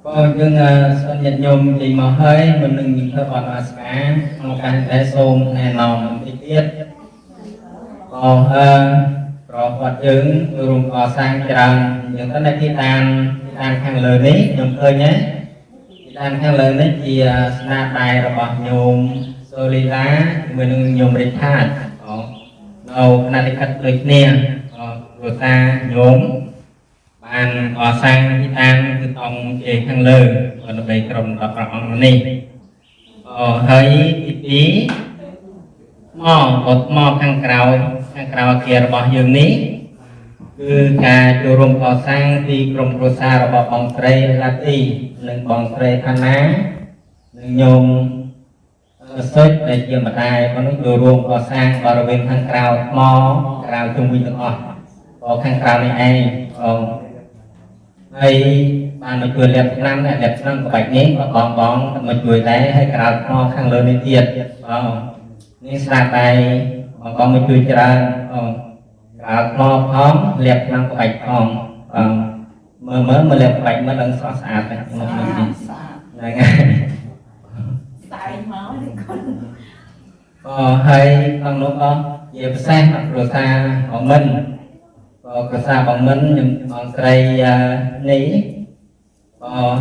Còn nhưng sân nhận nhôm thì mà hơi mình đừng nhìn theo bọn là cá một cái té xôm này nọ mình đi tiết còn có vật chứng dùng có sang tràn những cái này titan hàng lớn đấy nhôm khơi nhé titan hàng lớn đấy thì snap bài là bọn nhôm solida mình nhôm rít thắt đầu này thì cắt lịch nè rồi ta nhôm bạn có sang titan từ tông chế hàng lớn và nó bị cầm đập vào ông này hơi tí một mò hàng cào kia bỏ dương ní cứ cả chủ rộng có sang thì rộng pro xa bỏ bóng tray là tí nâng bóng tray khăn ná nâng nhôm xếp để chia mặt đai có nước chủ rộng có sang bỏ bên hàng cào chung với được có hàng cào này ai hay bạn mà cười đẹp năm của bạch nhé có bóng mà cười té hay cào mo hàng lớn lên tiền nên xa tay có một cười ra cào mo phóng đẹp năm của bạch phòng mới đẹp bạch mới đang xóa xả này hay con nó có dịp sang hoặc rồi xa của mình có xa bằng mình nhưng bằng cây ní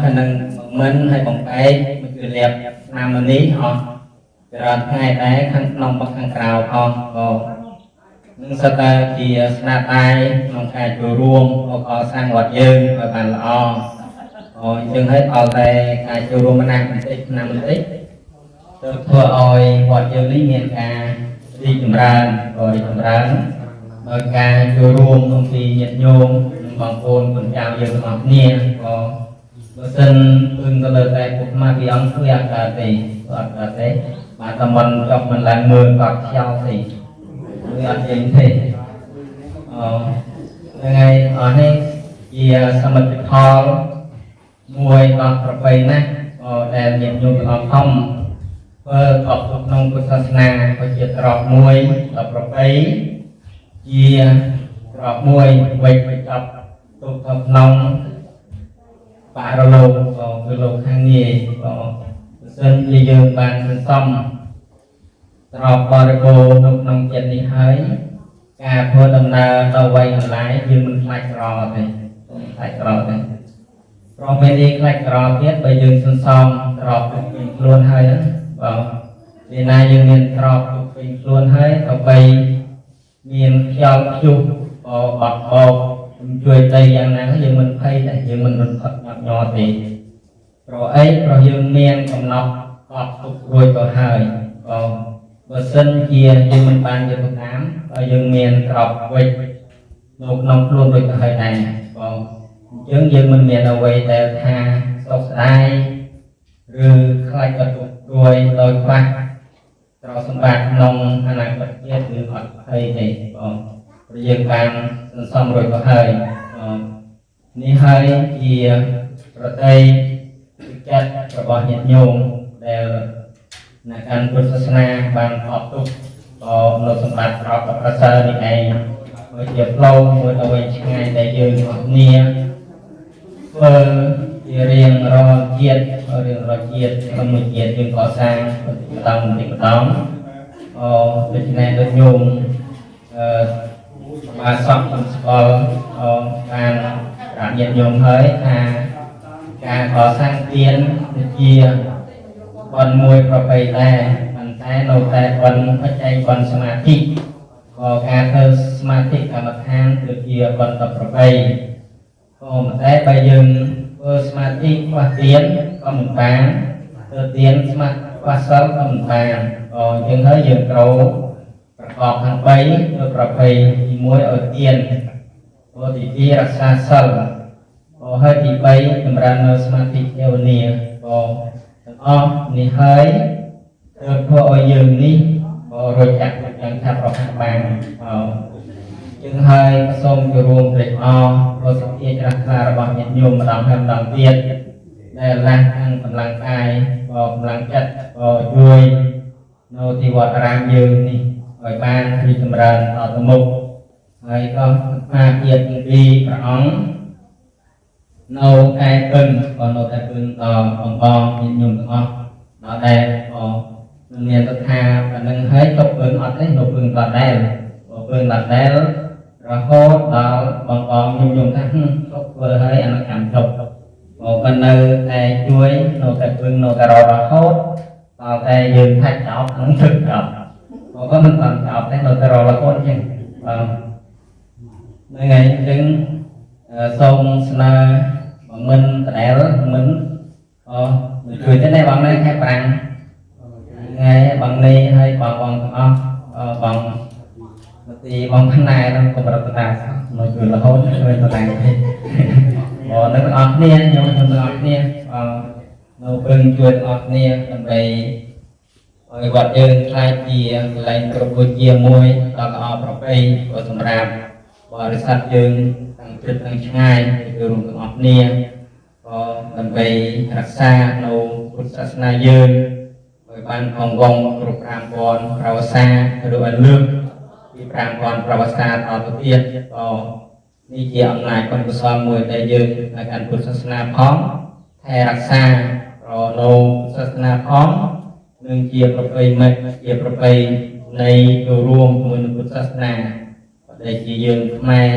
hay là bằng mình hay bằng cây mình cười đẹp nam là ní họ rồi ngay đấy khăn nông bằng khăn cào không nhưng sau ta thì snap tay nông khai chùa ruộng có sang vật dương và bàn lọ nhưng hết vào đây khai chùa ruộng năm tích thua ôi vật dương lý miền ca đi chùm rán rồi ca chùa ruộng công ty nhận nhôm bằng côn quần chào dương học nia có sân ưng có lời tay của ma vì ông cứ ăn cả thì thế mà tầm mình cho mình lại mưa cọt theo thì người ăn gì thì ngày ở đây vì sao mình bị thò mùi cọt cọt bầy nè để nhận nhung cọt không cọt cọt nông của sasna có chuyện cọt mùi cọt bầy chia cọt mùi quay cọt tụt cọt nông bà rồi lô hàng nghề sân đi dương bàn xong trọt bò rê bồ nông nông chân đi hơi cà phô đầm nà tàu quay hình lái dương mình khai trò thì rồi mình đi khai trò biết bây dương sân xong trọt mình luôn hơi đó vì nay dương mình trọt mình luôn hơi tàu quay miền kheo chụp bọt bộtជួយtayយ៉ាងណាយើងមិនភ័យតែយើងមិនរត់ផឹកញាប់ញ័រទេព្រោះអីព្រោះយើងមានកំណត់កត់ទុករួចទៅហើយបើសិនជាយើងមិនបានយកទៅតាមហើយយើងមានក្របវិចនៅក្នុងខ្លួនដូចទៅហើយដែរអញ្ចឹងយើងមិនមានអ្វីដែលថាសោកស្ដាយឬខ្លាចក៏ទុករួយដោយខ្វះទ្រព្យសម្បត្តិក្នុងអនាគតជាតិឬអត់ភ័យទេព្រោះយើងបានសន្សំរួចទៅហើយនេះហើយជាប្រតិចិត្តរបស់ញាតិញោមដែលនៅកាន់ពុទ្ធសាសនាបានអត់ទុកនៅសម្បត្តិប្រកបប្រសើរនេះឯងមួយជាផ្លូវមួយទៅវិញឆ្ងាយដែលយើងអត់គ្នាធ្វើជារៀងរាល់ជាតិក្នុងមួយជាតិយើងកសាងបន្តដូច្នេះដូចញោមបាទសពសំស្គាល់បានប្រាប់ញាតិញោមហើយថាការកសាងទានជាបនមួយប្រពៃដែរប៉ុន្តែនៅតែបនបច្ច័យបនសមាធិក៏ការធ្វើសមាធិកម្មដ្ឋានគឺជាបនប្រពៃក៏តែបើយើងធ្វើសមាធិខ្វះទានក៏មិនបានធ្វើទានស្មាត់ខ្វះសិលក៏មិនបានក៏យើងហើយយើងត្រូវប្រកបទាំង3ធ្វើប្រពៃទី1ឲ្យទានទី2រក្សាសិលហើយទី3ចម្រើននៅសមាធិភាវនាទាំងអស់នេះហើយធ្វើឲ្យយើងនេះរួចចាក់យ៉ាងថាប្រកាសបានយើងហើយសូមគោរពព្រះអង្គប្រសិទ្ធិជ្រះថ្លារបស់ញាតិញោមម្ដងហើយម្ដងទៀតដែលឡាស់ខាងកម្លាំងកាយកម្លាំងចិត្តជួយនៅទីវត្តអារាមយើងនេះឲ្យបានរីកចម្រើនដល់ទៅមុខហើយក៏អាភិបពីព្រះអង្គ nâu cái cưng còn nâu cái cưng bằng bong nhìn nhung được không nó đây mình nghe tôi tha và nâng hết có cưng ở đấy nâu cưng vào đây cưng vào đây rồi hốt đó bằng bong nhung nhung thằng có vừa hơi ăn cảm chụp một bên nơi cái chuối nâu cái cưng nâu cái rò hốt vào cái dừng thạch chọc không thực chọc một có mình còn chọc đấy nâu cái rò là hốt chứ nơi ngày chứng sông sna bằng mình tại mình cười tới đây bằng đây hay bằng ngay bằng này hay bằng bằng thì bằng thân này nó cũng rất là nó cười là hôn người ta làm thì nó ọt nia nhưng mà ọt nia nó bưng chuột ọt nia làm vậy rồi vật dương khai chia lại pro chia môi đó là pro pay của sầm rạp và sát dương tăng trực tăng ngay từ rung ọt nia làm vậy đặc xa nô cột sát na dương rồi ban phòng vòng rụp ram còn rau xa rồi ăn lương đi ram còn rau xa tao tự nhiênนี่ជាអំណាចបុណ្យកុសលមួយដែលយើងនៅកាន់ពុទ្ធសាសនាផងថែរក្សារនៅសាសនាផងនឹងជាប្រពៃណីជាប្រពៃណីចូលរួមជាមួយនឹងពុទ្ធសាសនាដែលជាយើងខ្មែរ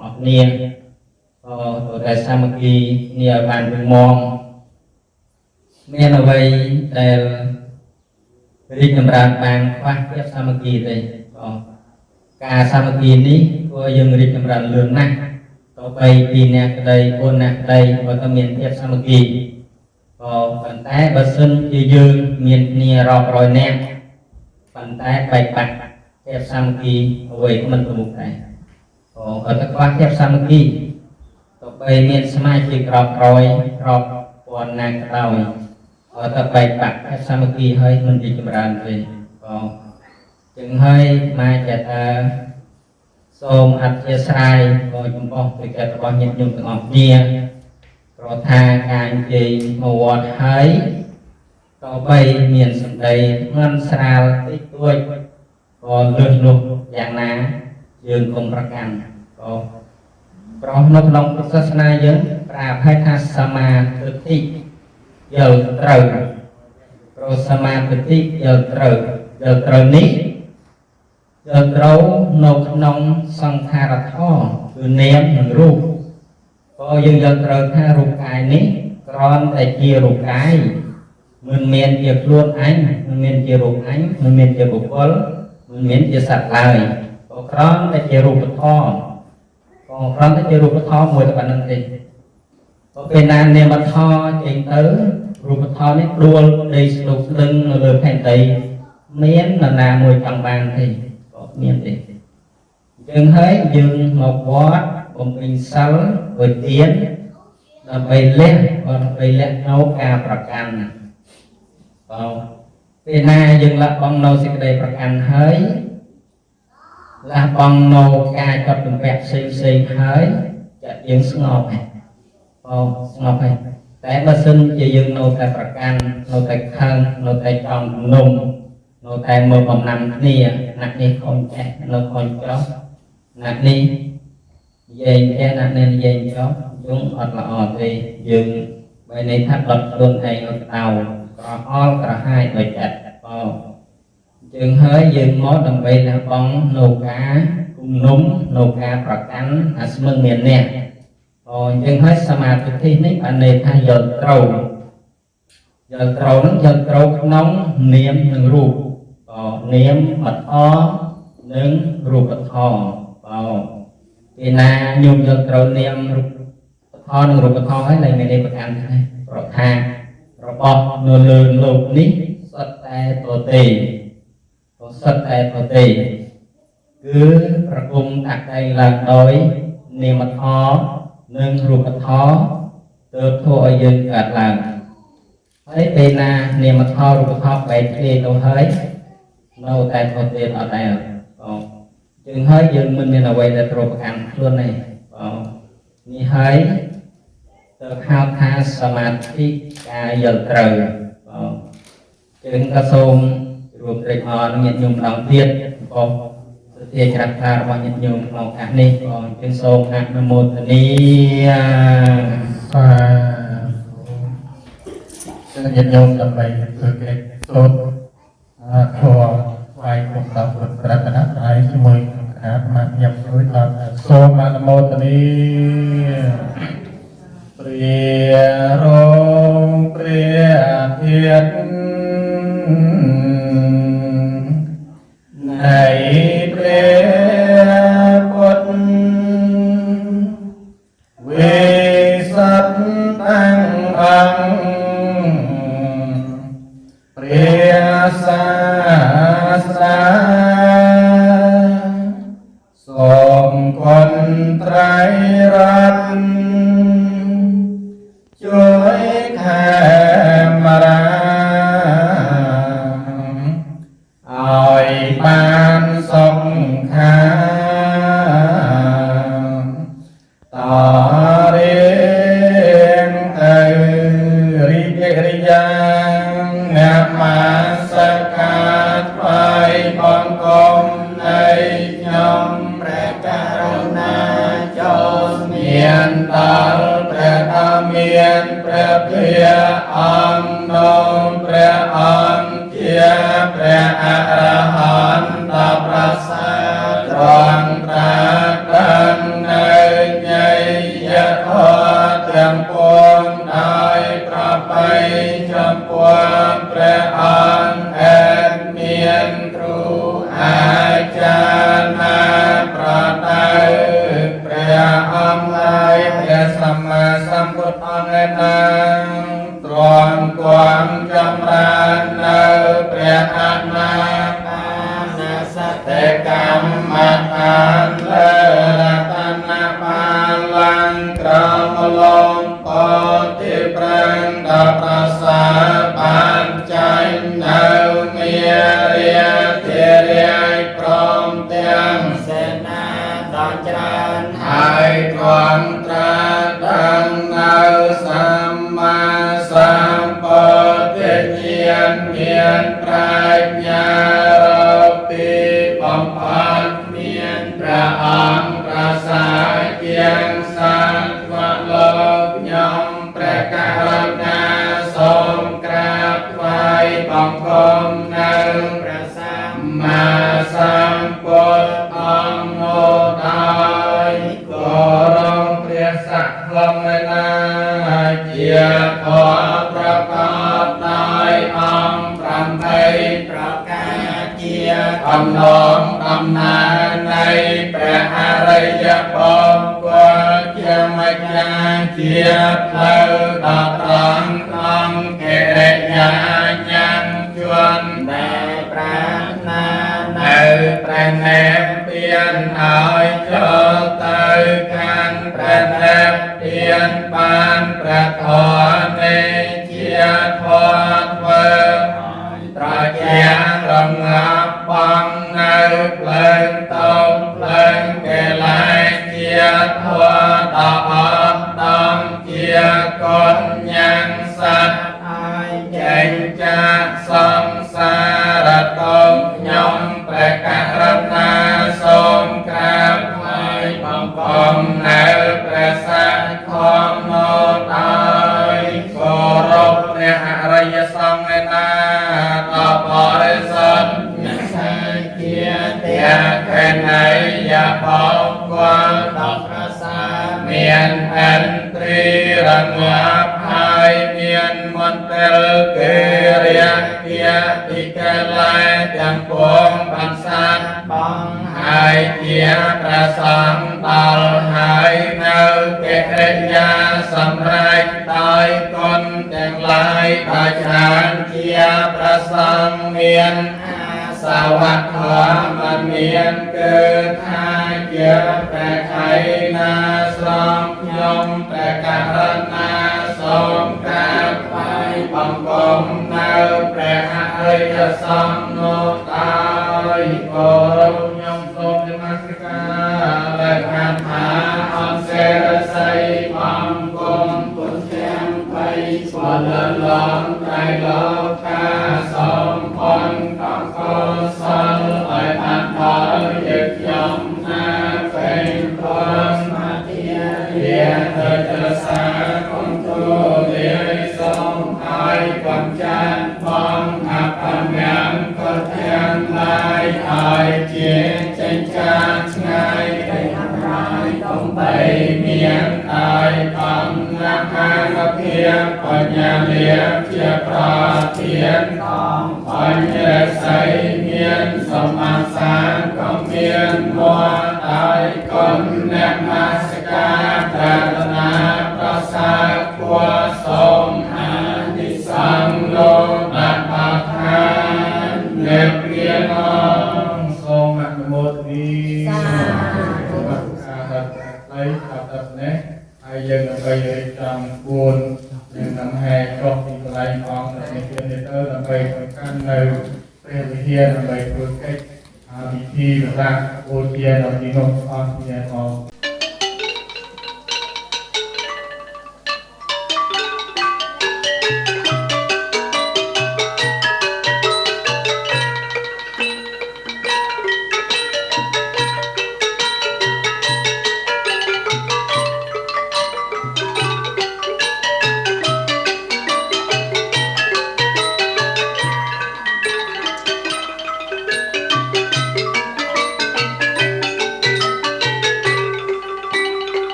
អស់គ្នាត្រូវតែសាមគ្គីគ្នាឲ្យបានរឹងមាំមានអ្វីដែលរីកចម្រើនបានខ្វះភាពសាមគ្គីទេការសាមគ្គីនេះធ្វើយើងរីកចម្រើនលឿនណាស់ទៅបីពីអ្នកក្តី4អ្នកក្តីក៏ต้องមានភាពសាមគ្គីប៉ុន្តែបើសិនជាយើងមានគ្នារាប់រយនាក់ប៉ុន្តែបែកបាក់ភាពសាមគ្គីអ្វីក៏មិនទៅមុខដែរក៏ទៅខ្វះភាពសាមគ្គីទៅបីមានសមាជិករាប់រយរាប់ពាន់នាក់ក៏ដោយក៏ទៅបែកបាក់ភាពសាមគ្គីហើយមិនរីកចម្រើនទេจึงให้มาจากសូមអធិស្ឋានក៏ចំពោះពីកែរបស់ញាតិញោមទាំងអស់គ្នាប្រថាការនិយាយមកវត្តហើយក៏បីមានសម្ដីធ្ងន់ស្រាលតិចតួចក៏លឿនលុះយ៉ាងណាយើងកុំប្រកាន់ក៏ប្រោះនៅក្នុងពុទ្ធសាសនាយើងប្រើហៅថាសមាធិយល់ត្រូវប្រសមាធិយល់ត្រូវនេះយល់ត្រូវនៅក្នុងសង្ខារធម៌គឺនាមនិងរូបក៏យើងយល់ត្រូវថារូបកាយនេះគ្រាន់តែជារូបកាយមិនមែនជាខ្លួនអញមិនមែនជារូបអញមិនមែនជាបុគ្គលមិនមែនជាសត្វឡើយក៏គ្រាន់តែជារូបធម៌ក៏គ្រាន់តែជារូបធម៌មួយតែប៉ុណ្្នឹងទេក៏ពេលណានាមធម៌ចេញទៅរូបធម៌នេះដួលដីស្លុកស្លឹងនៅលើផែនដីមាននរណាមួយចង់បានទេមានទេយើងហើយយើងមកវត្តបំពេញសិលវិធានដើម្បីលះនៅការប្រកាន់ពេលណាយើងលះបង់នៅសេចក្តីប្រកាន់ហើយលះបង់នៅការកត់ទំពាក់ផ្សេងហើយចិត្តយើងស្ងប់ហើយស្ងប់ហើយតែបើសិនជាយើងនៅតែប្រកាន់នៅតែខឹងនៅតែចង់ជំនុំនៅតែមើលបំណាំគ្នាណាក់នេះខំចេះនៅខំចោះណាក់នេះនិយាយចេះណាក់នេះនិយាយចោះយើងអត់ល្អទេយើងបើន័យថាដុតខ្លួនឯងនៅដៅក្រអល់ក្រហាយដោយចិត្តយើងហើយយើងមកដើម្បីលះបង់នៅការគំនុំនៅការប្រកាន់អាស្មឹងមានអ្នកយើងហើយសមាធិនេះបានន័យថាយល់ត្រូវនឹងយល់ត្រូវក្នុងនាមនិងរូបនាមអត់និងរូបធម៌ពេលណាញោមយល់ត្រូវនាមរូបធម៌និងរូបធម៌ហើយឡើងមានប្រកាន់ថាប្រថារបស់នៅលើលោកនេះសុទ្ធតែទទេគឺប្រគំដាក់តែឡើងដោយនាមធម៌និងរូបធម៌ទើបធ្វើឲ្យយើងកើតឡើងហើយពេលណានាមធម៌រូបធម៌បែកគ្នាទៅហើយនៅតែទទេអត់ដែរជាងហើយយើងមិនមានអ្វីដែលត្រូវប្រកាន់ខ្លួនទេនេះហើយទៅហៅថាសមាធិការយល់ត្រូវជាងក៏សូមរួមត្រេកអរនឹងញាតិញោមម្ដងទៀតបងសទ្ធាជ្រះថ្លារបស់ញាតិញោមក្នុងឱកាសនេះក៏ជាងសូមអនុមោទនា សាជាញាតិញោមដើម្បីធ្វើកិច្ចសូត្រធម៌ថ្វាយគុំដល់ព្រះរតនត្រ័យជាមួយនឹងគណៈសមាជិករួចដល់សូមអនុមោទនាព្រះរងព្រះធាតុនៃព្រះពុទ្ធវេសត្តាំងអង្គព្រះសាស្តាសូមគុណត្រៃរតន៍ជួយខេមរាឲ្យបានសុខាតរៀងទៅរីករាយអ្នកមាសកាថ្វាយបង្គំនៃខ្ញុំព្រះករុណាចូលមានដល់ព្រះធម៌មានព្រះភិយអង្គនោះព្រះអង្គជាព្រះអរហន្តដល់ប្រសើរត្រង់ត្រាស់ដឹងនៅញយធម៌ទាំងពួងដោយប្របីចំពោះព្រះអង្គអេតមានគ្រូអាចារ្យណាប្រដៅព្រះអង្គហើយព្រះសម្មាសម្ពុទ្ធអង្គឯណាទ្រាំគំចម្រើននៅព្រះអនាគតសតកម្មតានលើរតនបាលង្កក្រមលំពោធិប្រឹងដល់ប្រសើរបានចាញ់នៅមារាធិរាយព្រមទាំងសេនាដ៏ច្រើនហើយទ្រាំត្រាស់ដឹងនៅសម្មាសម្ពុទ្ធញ្ញាណមានប្រាជ្ញារកទីបំផុតមានព្រះអង្គប្រសើរជាងសត្វលោកខ្ញុំព្រះករុណាសូមក្រាបថ្វាយបង្គំនៅព្រះសម្មាសម្ពុទ្ធអង្គនោះដោយគោរពព្រះសក្តិលំណាជាធម៌ប្រកបដោយអង្គ8ប្រការជាកំណងដំណើរនៃព្រះអរិយបុគ្គលជាម្ចាស់ជាផ្លូវដ៏ត្រង់ក្នុងកិរិយាញ្ញជនដែលប្រាថ្នានៅព្រះនេមពៀនឲ្យចូលទៅកាន់ព្រះនេមពៀនបានព្រះធម៌នៃជាធម៌ធ្វើត្រជារងាប់បងនៅភ្លើងតោភ្លើងកេលែជាធម៌ដ៏អត់ដំជាកុញយ៉ាងសត្វឲ្យចេញចាកសង្សារតោខ្ញុំព្រះករុណាសូមក្រាបថ្វាយបង្គំនៅព្រះសក្តិធម៌នោះដោយគោរពព្រះអរិយសង្ឃឯណាដ៏បរិសុទ្ធអ្នកសាជាទាំងខេណីយបកលដ៏ប្រសើរមានអន្ត្រីរងាប់ហើយមានមន្តលគេរាជាទីកលែទាំងពួងបានសាទបងហើយជាព្រះសង្ឃដល់ហើយនៅកិរិយាសម្រេចដោយគុណទាំងឡាយដោយច្រើនជាព្រះសង្ឃមានសាវកធម៌មានគឺថាជាព្រះខៃណាស្រងខ្ញុំព្រះករុណាសូមក្រាបថ្វាយបង្គំនៅព្រះអរិយសង្ឃនោះដោយគោរពខ្ញុំសូមនមស្ការและការថាអនសេរស័យបង្គំពុទ្ធទាំង3ស្វលលំត្រៃលោកកាសូមផនកកុសលឲ្យបានដល់យើងខ្ញុំណាពេញព្រមស្មាធិជាទៅសាគុណ a thiện Phật nhà liệt chia pra thiện tòng Phật nhật xây miên sông an sáng công miên mua đại con nẹp ma sa ca trà na pra sa của sông hà đi sang lô đạt bạc hàn nẹp riêng ông sông mạc một đi lấy tập nét ai dân ở đây trong buồn nhưng năm hè có thì lại còn là những cái này tới là về căn nơi về hier là về vượt cách vị thi ra buồn kia là đi nộp con kia còn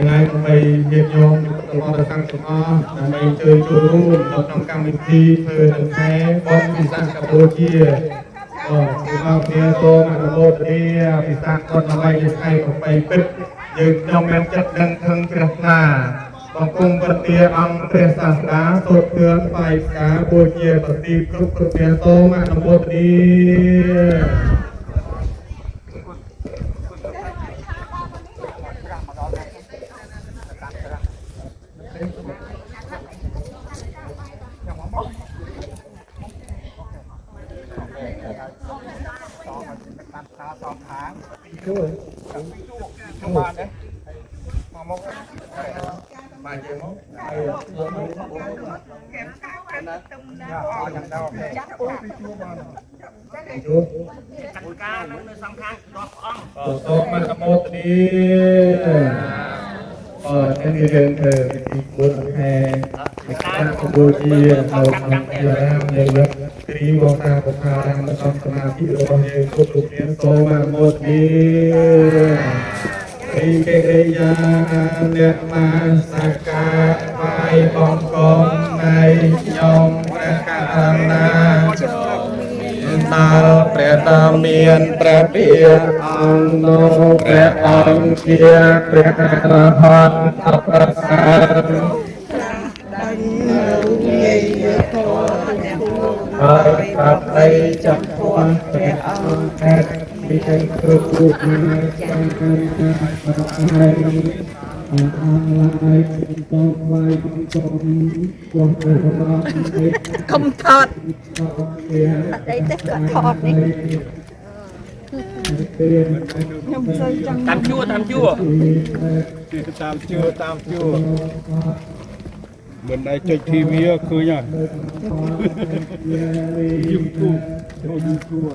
ngày hôm nay Việt Nam được mở sang sông Ho, ngày chơi chu du trong cam vinh thi thời lần hè con bị sang Campuchia, chúng ta phía tô mà một đi bị sang con năm nay được hay cũng phải biết nhưng trong men chất đăng thân việt na còn cùng vật tia ông phía sa đá sốt thương phải cá bùi chia tổ ti lúc phía tô mà một đi Tổ mà một đi em đi thì buồn hè các cô chi đầu giờ đang để được đi vào ta của ta đang trong sân thi đấu bao nhiêu cuộc cuộc chiến tổ mà một đi đi cái ra đẹp mà sa ca vai bóng con này nhom cả na ta pre ta miên pre pia ang no pre ang kia pre ra hon tập sa tập đây chập con pre ang bị thành cực cực mà sang ai không thọt đây tất cả thọt đấy tam chua bên đây chơi thi mía khơi nhá dùng chua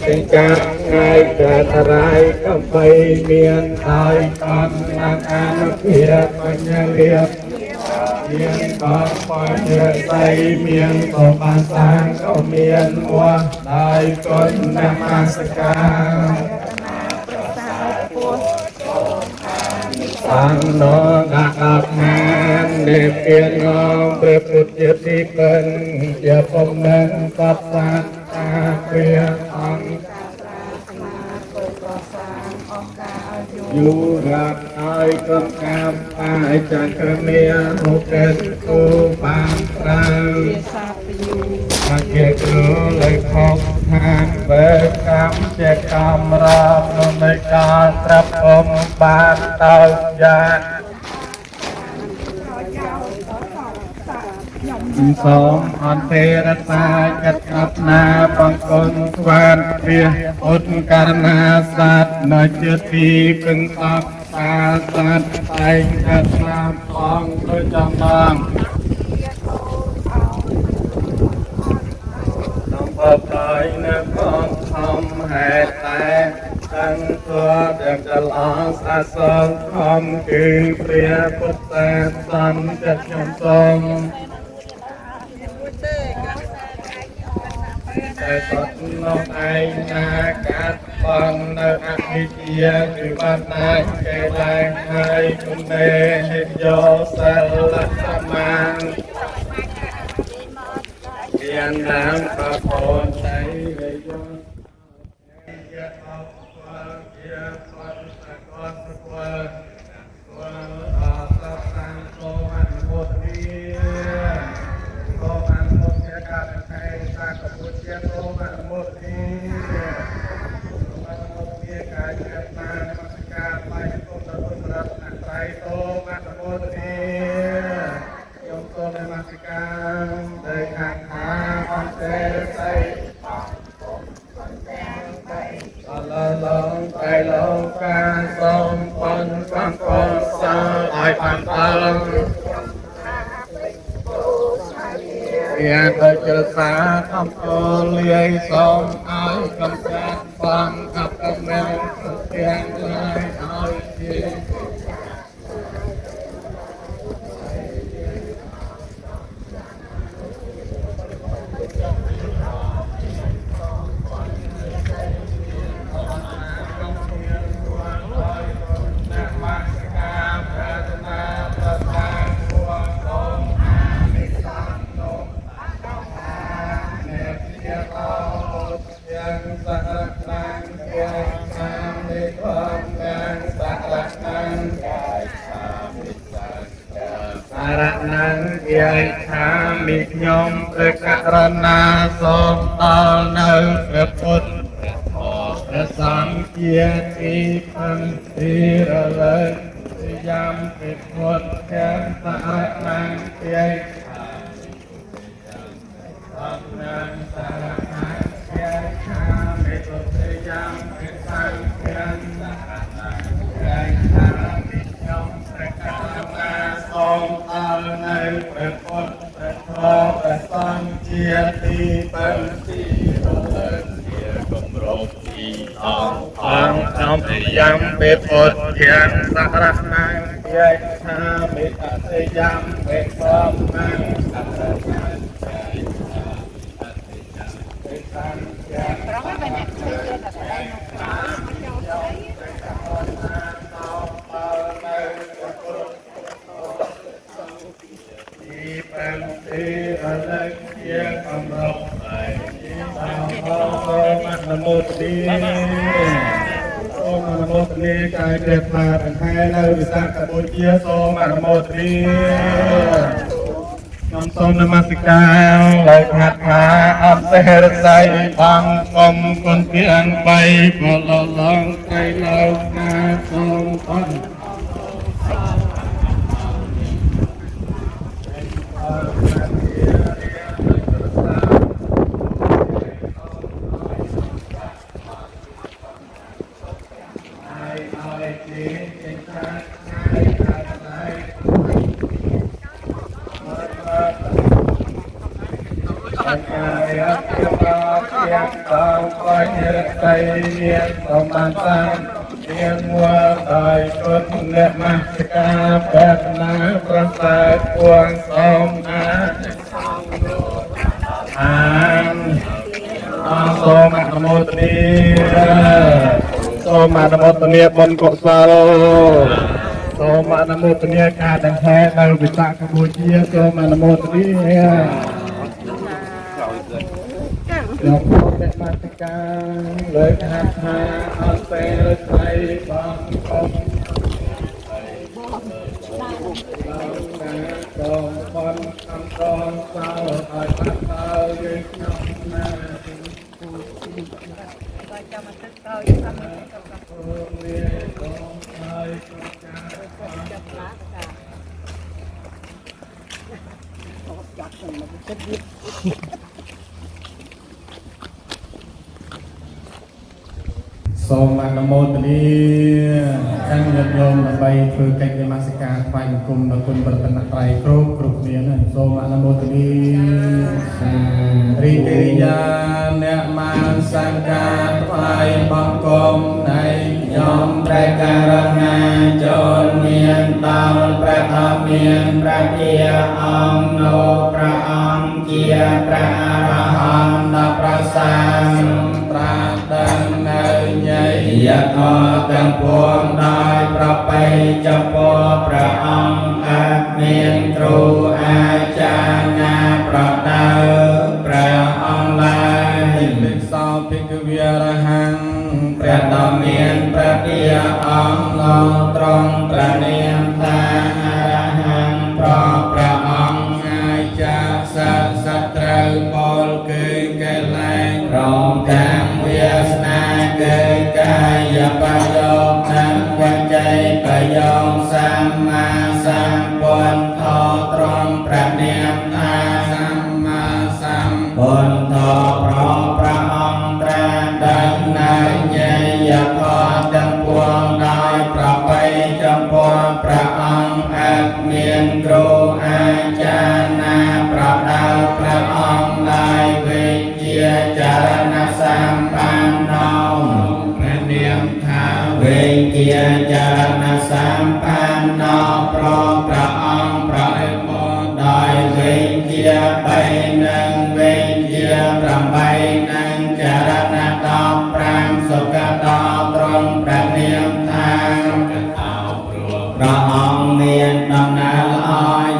tình cảm ថ្ងៃកើតរៃកំបីមានហើយកំណាងអានុភាពបញ្ញរៀបមានកំបញ្ញស័យមានក៏បានសាងក៏មានវត្តដោយគុណនមស្ការสังโนกัปนันเดเปียนงព្រះពុទ្ធជាទីពឹងជាពំនឹងបបសាតាព្រះអង្គយូរ៉ាប់ឲ្យក្រុមកាមបាយចង្ក្រមាហូកេតគូបានប្រើមកជាគ្រូលើខកឋានបើកម្មជាកម្មរាប់នៅការត្រាប់អមបានដោយយ៉ាសូមអន្តេរតាចតអបណាបង្គំស្វានព្រះឧត្តករណាសត្វនៅជាទីពឹងអបសាសត្វតែងកាត់ស្លាប់អង្គដូចចំបងបបៃនៅបងធំហេតុតែតាំងទ័ពទាំងចលអសអាសងខំគឺព្រះពុទ្ធសាសនាចិត្តខ្ញុំសូមតែសតនោះឯងណាកាត់បងនៅអនិច្ចាគឺបានណាគេឡើងហើយគុណេនិយោសិលសម្មាមាននាមប្រពន្ធใจវិយមយៈអបជាបតសកលសវៈវៈអសតាំងគោអនុមោទនីគោអនុមោទនីកាលខែសាកពុទ្ធជាគោអនុមោទនីអនុមោទនីកាយចេតនានមស្ការបាយគុណដល់ព្រះរតនត្រ័យគោអនុមោទនីខ្ញុំសូមនមស្ការដោយខាងខាអន្តេស័យអលឡងត្រៃលោកកាសូមប៉ុនកំកលសាឲ្យបានដល់យ៉ាងទៅជលសាអំកលលាយសូមឲ្យកំចាត់បងអបមេទាំងឡាយឲ្យជាសារណាំយាយថាមីខ្ញុំព្រះករណាសូមដល់នៅព្រះពុទ្ធព្រះសង្ឃជាទីពឹងទីរលឹកយ៉ាងព្រះពុទ្ធទាំងសារណាំយាយអំណាងសារណាំយាយថាមីពុទ្ធយ៉ាងព្រះសង្ឃទាំងសារណាំយាយថាមីខ្ញុំព្រះករណាសូមដល់នៅព្រះពុទ្ធព្រះធម៌ព្រះសង្ឃជាទីពឹងទីរលឹកជាគម្រប់ទីអង្គខ្ញុំយ៉ាងព្រះពុទ្ធទាំងសារណាំយាយថាមីតតិយ៉ាងព្រះធម្មនិងសារណាំនមោទនីសូមអនុមោទនីកាយព្រះថ្លាទាំងខែនៅវិសាខបុទ្យាសូមអនុមោទនីខ្ញុំសូមនមស្ការដោយខាត់ខាអបសេរស័យបងគុំគុណទាំងបីពលឡងត្រៃលោកណាសូមអរគុណ อยเนื้อใจเนียนสมานสามเนียนมัวตายคนเนื้อมาสกาแบบนาประสาทพวงสมอาโสมะนโมตนีโสมะนโมตนีบนกุศลโสมะนโมตนีการดังแท้ในวิสาขบูชาโสมะนโมตนีเราพบแต่มาตการเลยคาถาอันเป็นใจบังคมเราดองคนคำรองเศร้าคอยพัดเท้ายืนยองหน้าសូមអនុមោទនាទាំងញាតិញោមដើម្បីធ្វើកិច្ចនមស្ការថ្វាយបង្គំដល់គុណប្រតនត្រ័យគ្រប់គ្នាណាសូមអនុមោទនារីករាយអ្នកមកសក្ការថ្វាយបង្គំនៃខ្ញុំព្រះករុណាចូលមានដល់ព្រះធម្មមានព្រះជាអង្គនោះព្រះអង្គជាព្រះអរហន្តដ៏ប្រសើរត្រាស់ដឹងនៅញយធម៌ទាំងពួងដោយប្រពៃចំពោះព្រះអង្គអាចមានគ្រូអាចារ្យណាប្រដៅព្រះអង្គឡើយភិក្ខុភិក្ខវេរហង្គព្រះដ៏មានព្រះជាអង្គនោះត្រង់ព្រះនាមថាអរហន្តប្រព្រះអង្គអាចារ្យសត្រូវពលគឺកិលេសព្រមទាំងវាសនាគឺកាយប្រយោគនិងវចីប្រយោគសម្មាសម្ពុទ្ធត្រង់ព្រះនាមថាសម្មាសម្ពុទ្ធប្រព្រះអង្គត្រាស់ដឹងនៅញយធម៌ទាំងពួងដោយប្រពៃចំពោះព្រះអង្គអាចមានគ្រូអាចារ្យណាប្រដៅព្រះអង្គដោយវិជ្ជាចរណសម្បណ្ណោព្រះនាមថាវិជ្ជាចរណសម្បណ្ណោប្រព្រះអង្គប្រអមដោយវិជ្ជា3និងវិជ្ជា8និងចរណ15សុគតោត្រង់ព្រះនាមថាព្រះអង្គមានដំណើរល្អ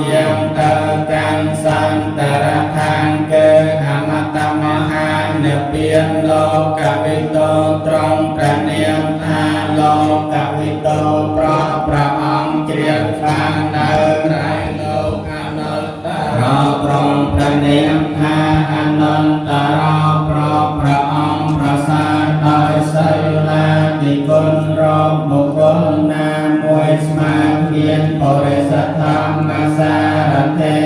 យាងទៅកាន់សន្តរឋានគឺអមតមហានិព្វានលោកវិទូត្រង់ព្រះនាមថាលោកវិទូប្រព្រះអង្គជ្រាបបាននៅត្រៃលោកអនន្តរត្រង់ព្រះនាមថាអនន្តរប្រព្រះអង្គប្រសើរដោយសិលានិគុណរកបុគ្គលណាមួយស្មើមានបរិសទ្ធធម្មសារថេ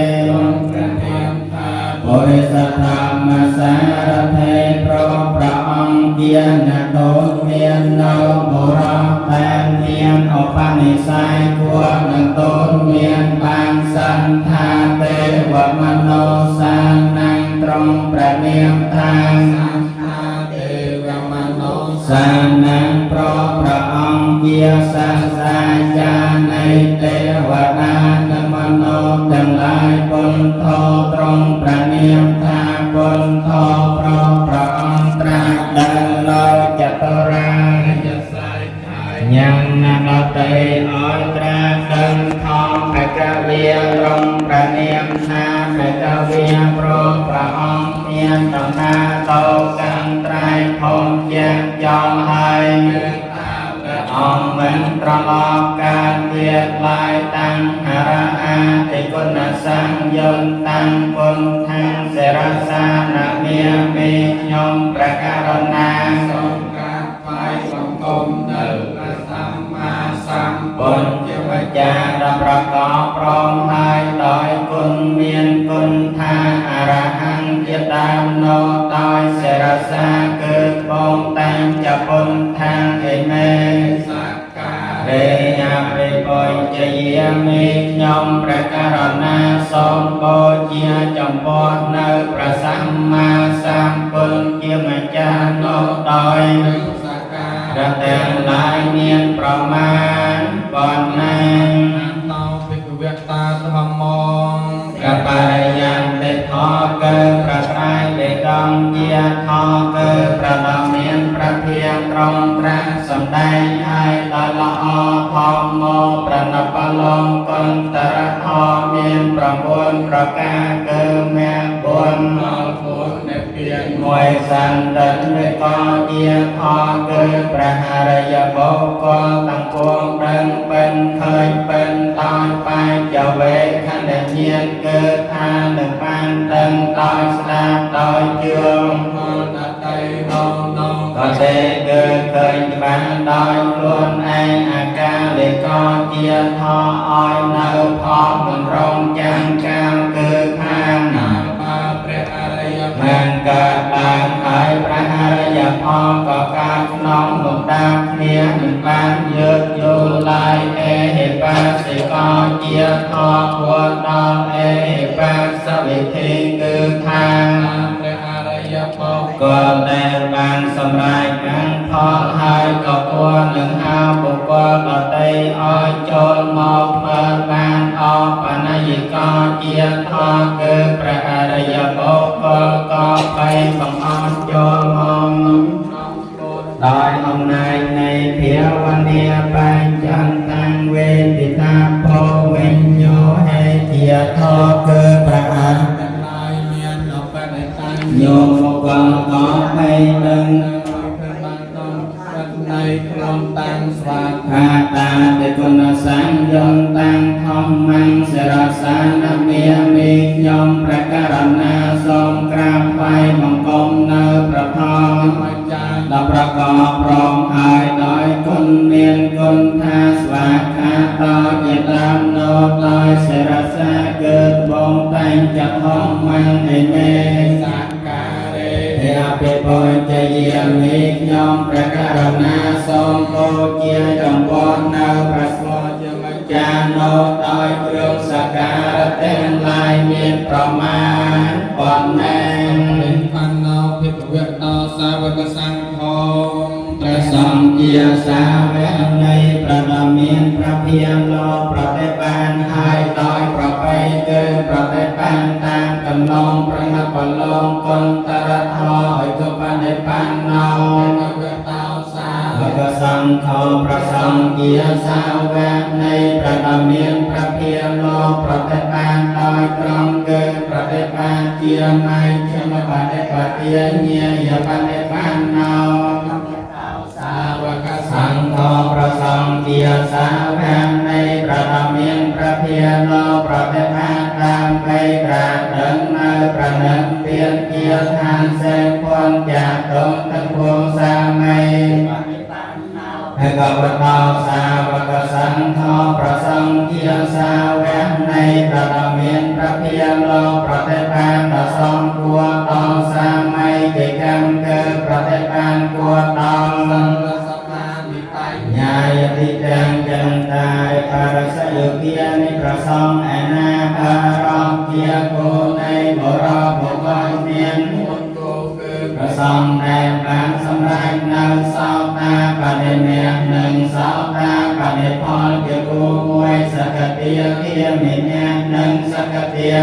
ព្រះនាមថាបរិសទ្ធធម្មសារថេប្រព្រះអង្គជាអ្នកតូចមាននៅបុរសតែមានឧបនិស្ស័យគួរនឹងតូចមានបានសន្តានទេវមនោសានាងត្រង់ព្រះនាមថាទេវមនោសានាងប្រព្រះអង្គជាសាស្ត្រាចារ្យនៃទេវតានិងមនោទាំងឡាយពុទ្ធោត្រង់ព្រះនាមថាពុទ្ធោប្រព្រះអង្គត្រាស់ដឹងដោយចតុរាយស័យញាណដតេអរត្រាស់ដឹងខំបកវិត្រង់ព្រះនាមថាបកវិប្រព្រះអង្គមានដំណើរទៅកាន់ត្រៃភពជាយ៉ាងហើយអង្គមិនត្រឡប់កើតទៀតឡើយតាំងអរហន្តគុណសង្យន្តតាំងពុនថាសិរសានមាមេខ្ញុំព្រះករុណាសូមកាត់ថ្វាយបង្គំនៅព្រះសម្មាសម្ពុទ្ធជាម្ចាស់ដ៏ប្រកបព្រមហើយដោយគុណមានគុណថាអរហន្តជាដើមនោះដោយសិរសាគឺបងតាមចពុនថាឯមេរេញបេ បុជាយាមិខ្ញុំព្រះករុណាសូមបូជាចំពោះនៅព្រះសម្មាសម្ពុទ្ធជាម្ចាស់នោះដោយរទាំងឡាយមានប្រមាណប៉ុណ្ណាតោភិក្ខវតាធម្មងកបរិយន្តិធរគឺប្រត្រៃបេដងជាធរគឺប្រដំមានប្រភាត្រង់ត្រាស់សំដែងឲ្យដល់ល្អផងមកប្រណបលងកន្តរធម៌មាន9ប្រការគឺមាន4ដល់4នៃពាក្យមួយសន្តិនិកជាធរគឺព្រះអរិយបុគ្គលទាំងពួងដឹងเป็นឃើញเป็นដោយបែកចវេខណ្ឌញាណគឺថានឹងបានដឹងដោយស្ដាប់ដោយជឿផលតតៃហងនោះក៏ទេគឺឃើញបានដោយខ្លួនឯងអាការលេកជាធរឲ្យនៅផងមិនរងចាំកាលគឺខាងបើព្រះអរិយបានកើតឡើងហើយព្រះអរិយផលក៏កើតក្នុងលំដាប់គ្នាមិនបានលើកយល់ឡើយអេហេបាសិកជាធរពួរដល់អេហេបាសវិធីគឺថាព្រះអរិយផលក៏ដែលបានសម្រេចបានផលហើយក៏គួរនឹងហៅបុគ្គលដទៃឲ្យចូលមកមើលបានអបនយិកជាធរគឺព្រះអរិយបុគ្គលក៏បីបង្អន់ចូលមកដោយអំណាចនៃភាវនាបញ្ចន្តាំងវេទិតាភោវិញ្ញោហេជាធរគឺព្រះអរិយទាំងឡាយមានអបនតាំងញោមមកក៏បីនឹងในคลองตังสวัสดิ์าตาเตกุณสังยมตังธรรมังเสรสานามีมียมประการนาทรงกราบไหว้บังคมในพระธรรมดับประกอบพร้อมหายโดยคุณเมียนคุณทาสวากขาต่อจิตามโนโดยเสรสาเกิดบงแต่งจะธรรมังในเมสักการะเอภิปุจเยมิยมประการนาทรงโปជាចំពោះនៅព្រះស្វាជាម្ចាស់នោះដោយគ្រឿងសក្ការៈទាំងឡាយមានប្រមាណប៉ុណ្ណេះបណ្ណោភិក្ខវតោសាវកសង្ឃោព្រះសង្ឃជាសាវកនៃព្រះដ៏មានព្រះភាលោប្រតិបានហើយដោយប្រពៃគឺប្រតិបានតាមកំណងប្រណបលងកន្តរធោឲ្យទុបនិបានណោก็สังฆประสังเกียสาวกในประดามีนประเพียรโลประเทศบานโดยตรงเกิดประเทศบานเจียไม่เชื่อมาประเทศปฏิญาณอย่าประเทศบานนาวสาวกสังฆประสังเกียสาวกในประดามีนประเพียรโลประเทศบานตามไปกระดังในประนังเตียนเกียทานเสพคนจากตรงทั้งพวงสามัยให้กับเราสาวกสังฆประสังเกียสาวกในประดามีนประเพียรโลประเทศบานต่อสองกัวต่อสามัยกิจกรรมเกิดประเทศบานกัวต่อญาญาติจังจันตายปารสยุกิยานิประสงอนาคารองเกียโกในบรบวรเมียนประสงในบางสำราญนางสาวตาปฏิเมียหนึ่งสาวตาปฏิพรเกี่ยวกับมวยสกัดเตียเทียมีเมียหนึ่งสกัดเตีย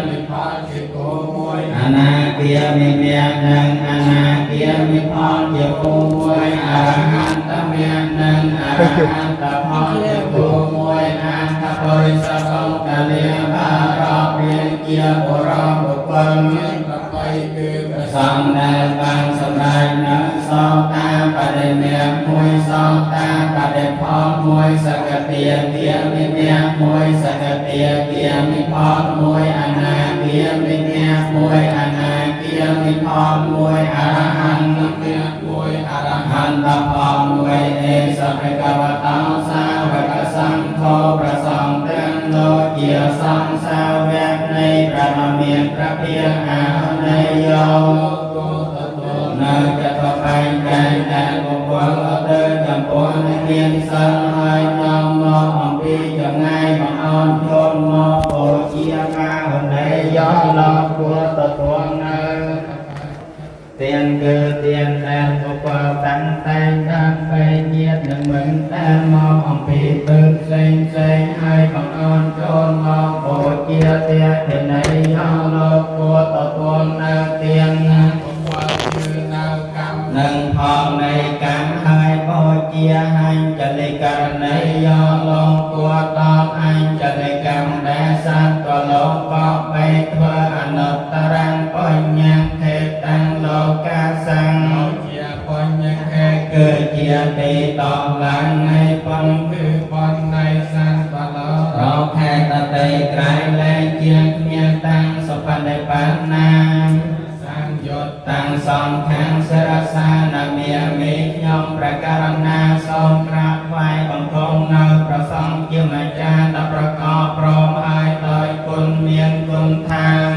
มีพรเกี่ยวกับมวยอนาเกียมีเมียหนึ่งอนาเกียมีพรเกี่ยวกับมวยอรหันตเมียหนึ่งอรหันตพรเกี่ยวกับมวยอันทบริสัทองกะเลียบารอเรียนเกี่ยวกับรอบบุคคลคือประสังในบางสำราญนักสอบตาปฏิเมียมวยสอบตาปฏิพรมวยสกัดเตียเกียมิเมียมวยสกัดเตียเกียมิพรมวยอนาเกียมิเมียมวยอนาเกียมิพรมวยอรหันตเมียมวยอรหันตพรมวยเอสเปกวตาสาวกสังโฆประสังเตงโลเกียสังสาวกในประดามีนประเพียรอาในโยในกระทบไปใจแต่บุคคลเดินจำปนเพียงสังหายนำมองเพี នឹងមិនដែលមកអំពីទើបផ្សេងហើយបង្អន់ចូលមកបូជាទាធិន័យយកលោកគួរទទួលនៅទានបង្វល់គឺនៅកម្មនឹងផលនៃកម្មហើយបូជាអញ្ចលិករណីយកលោកគួរតបអញ្ចលិកម្មដែលសត្វក៏លោកបបបីធ្វើអនុត្តរំបញ្ញខេតាំងលោកាសង្ឃជាបញ្ញខេគឺជាទីតបឡើងនៃបញ្ញគឺបញ្ញនៃសត្វបឡោរកខេតតេក្រៃលែងជាគ្មានតាំងសុបនិបានណាសង្យុត្តតាំងសងខាងសិរសានមាមេខ្ញុំប្រការណាសូមក្រាបថ្វាយបង្គំនៅព្រះសង្ឃជាម្ចាស់ដ៏ប្រកបព្រមហើយដោយគុណមានគុណឋាន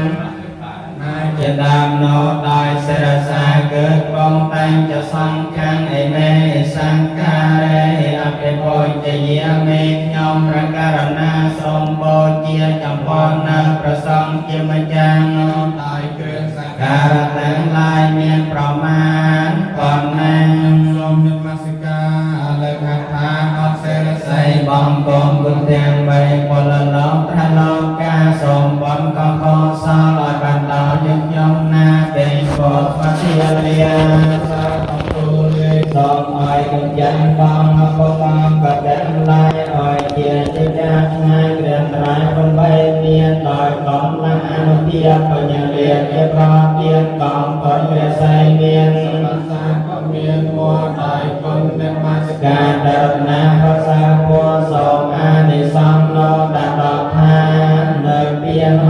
ហើយជាដើមនោដោយសិរសាកើតបងតែងจะសង្ឃខាងឯមេសង្ការេអភិបោជយាមេខ្ញុំប្រការណាសូមបូជាចំពោះនៅព្រះសង្ឃជាម្ចាស់ដោយគ្រឿងសក្ការៈទាំងឡាយមានប្រមាណប៉ុណ្ណាសូមនមស្ការលើកថាអត់សេរស័យបងកងគុណទាំង3ពលលោកត្រឡប់ការសូមបនកកសលឲ្យបានដល់យើងខ្ញុំណាពេញពោធិជាលាសាធុលេសូមឲ្យគុណយ៉ាងបងអបបងបដែលឡាយឲ្យជាចាស់ថ្ងៃក្រានត្រៃបំបីមានដោយកំឡាំងអនុទាបញ្ញាលាជាប្រទានកំបុញ្ញរស័យមានសាក៏មានមួដោយគុណអ្នកមាសការដរណារសាពុទ្ធសូមអានិសង្ឃលោដាក់ដល់ឋាននៅពៀនហ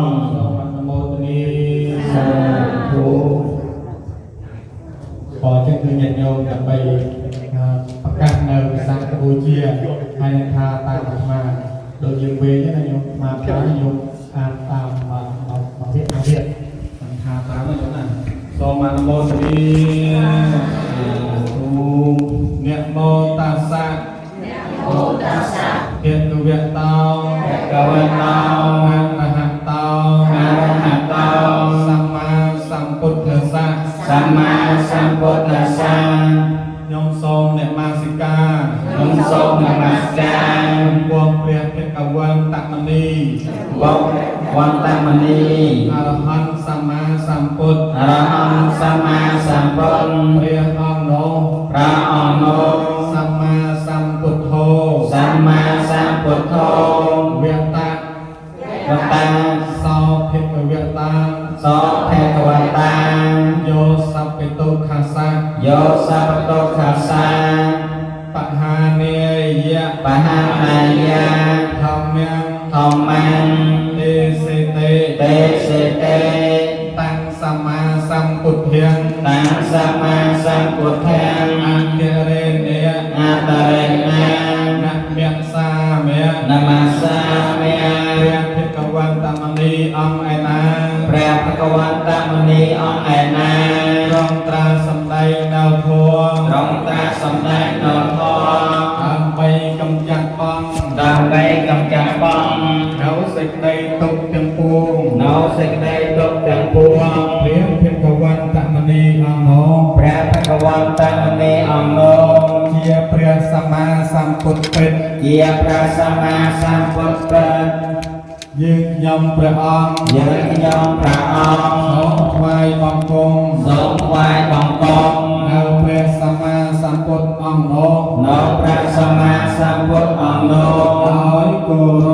ងសូមអនុមោទនាសាធុขอเชิญคือญาติโยมจะไปประกาศในสางบูเชียให้ทาตามมาโดยยืมเวนี่นะโยมมาพระโยมอ่านตามมาเทียบทาตามนะโยมนะโสมานโมตรีเนี่ยโมตัสสะเกตุเวตาเกวตาอะระหะตาสัมมาสัมพุทธัสสะสัมมาสัมพุทธัสสะยมทรงเนี่ยมาสิกายมทรงมาสิกาวงเปรียบเป็นกับวันตัมณีวันตัมณีอรหันต์สัมมาสัมพุทธอรหันต์สัมมาสัมพุทธพระองค์โนพระองค์โนสัมมาสัมพุทโธสัมมาสัมพุทโธเวตาสอเพกเวตาสอเพกเวตาโยสัพพิตุขัสสะโยสัพพิตุขัสสะปะหาเนยะปะหาเนยะธรรมังเตสิเตตังสัมมาสัมพุทธังตังสัมมาสัมพุทธังอัตเตเรเนยะอัตเตเรเนยะนะเมสาเมะนะมัสสาเมะพระภิกขุวันตมณีអង្គឯណាพระภิกขุวันตមณีអង្គឯណារងត្រាសម្ដែងនៅធម៌ដើម្បីកំចាត់បងនៅសេចក្តីទុក្ខទាំងពួងព្រះភិក្ខុวันតមณีអង្គនោះជាព្រះសម្មាសម្ពុទ្ធពិតយើងខ្ញុំព្រះអង្គសូមថ្វាយបង្គំនៅព្រះសម្មាសម្ពុទ្ធអង្គនោះដោយគោរ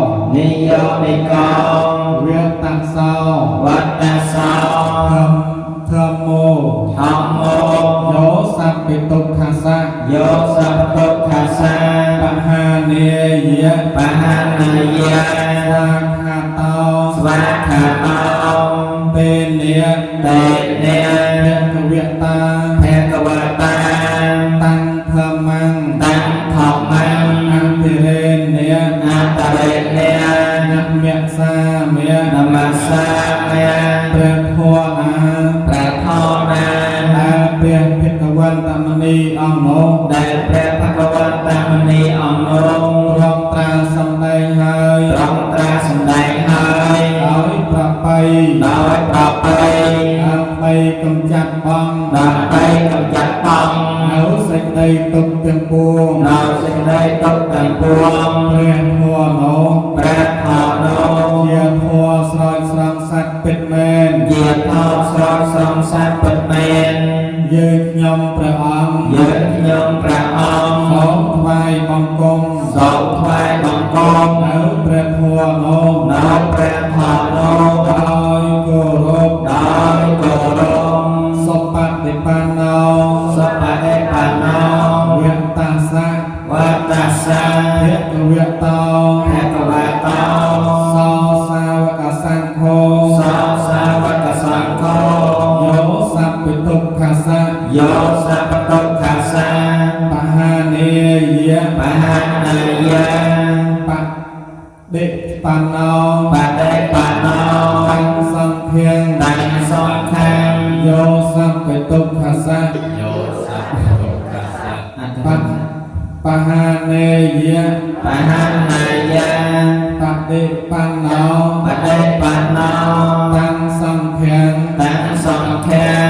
ពនិយោនិកោវេតសោធម្មោโยสัพพิตุขัสสะปะหาเนยะสวากขาโตเตเนยะเพกเวตาตังธรรมังอัตติเรเนยะนะเมสาเมะព្រះធម៌ណាព្រះភិក្ខុวันតមณีអង្គនោះរងត្រាសម្ដែងហើយដោយប្របី ไปกำจัดบังเอาสิ่งใดตกเป็นปวงเปลี่ยนหัวโนเยียบหัวสลายสลังสัตว์เป็นแมนยืดยำประอังสองทวายบังกงเอาเปลี่ยนหัวโนดอยโกรบสปะติปานนาเวียนตาสะเทกเวียตาสาวสาวกสังโฆโยสัพปิตุขัสสะปะหาเนยะปะเดปานนาตังสังเพียงโยสัพปิตุขัสสะปะหาเนยะปะเดปานนาตังสังเพียง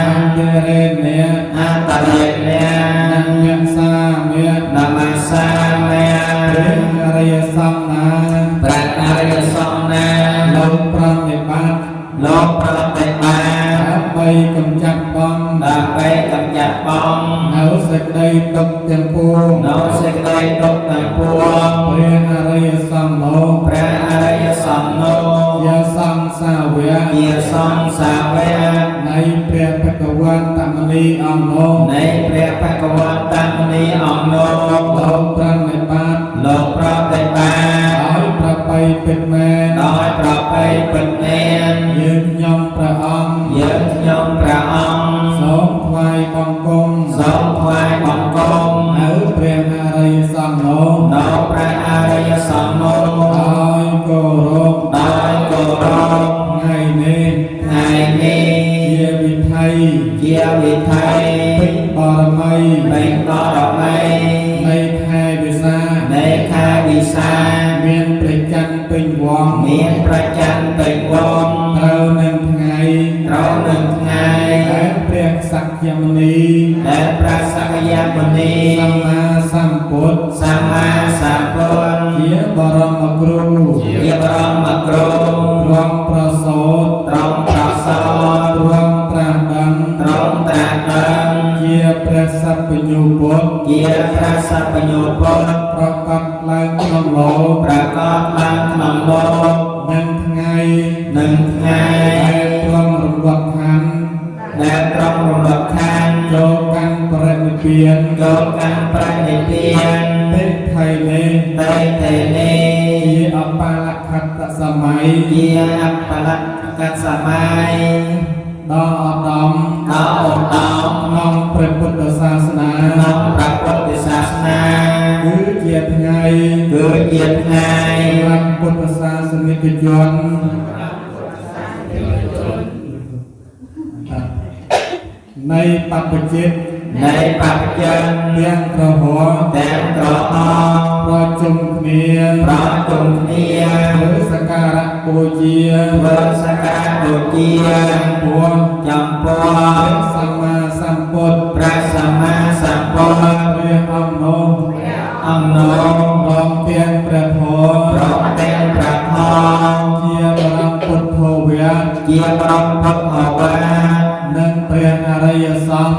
อันเดเรเนยนังยะสาเมยเรอริยสัมนาลงปราณิบัติไปกำจัดบังเอาสิ่งใดตกเป็นปวงเรียนอริยสัมโนยาสังสาวะในเปรียบพระกวันตมณีอังโนเราปราณิบัติเอาประไปเป็นแมนยืนยำพระองค์สองทวายบังกงเอาเปรียบอริยสัมโนดอยโกรบไงเนเยียวิไทยปิบารมัยในแค่วิสาเมียนประจันเป็นวงเราหนึ่งไงและเปรียบสักยมณีสัมมาสัมพุทธเยียบรมครูรวมประโสดรวมตราดังเยียพระสัพพยุพุทธประกอบลายขนมโลกหนึ่งไงและกลองรำวักขันโจกันประนิเปียนเตไทยเนยีอปาลคัตตสมัยดอดอมน้องพระพุทธศาสนาคือเกียรติไงรับพุทธศาสนิกชนในปัจจุบันเตียงกระหัวประจุมเนียหรือสการะบูเจียจำปัวสัมมาสัมพุทธเรียกอัมโนรองเตียงประโทเจียบรังพุทโธเวียนั่งเปลี่ยนอริยสัง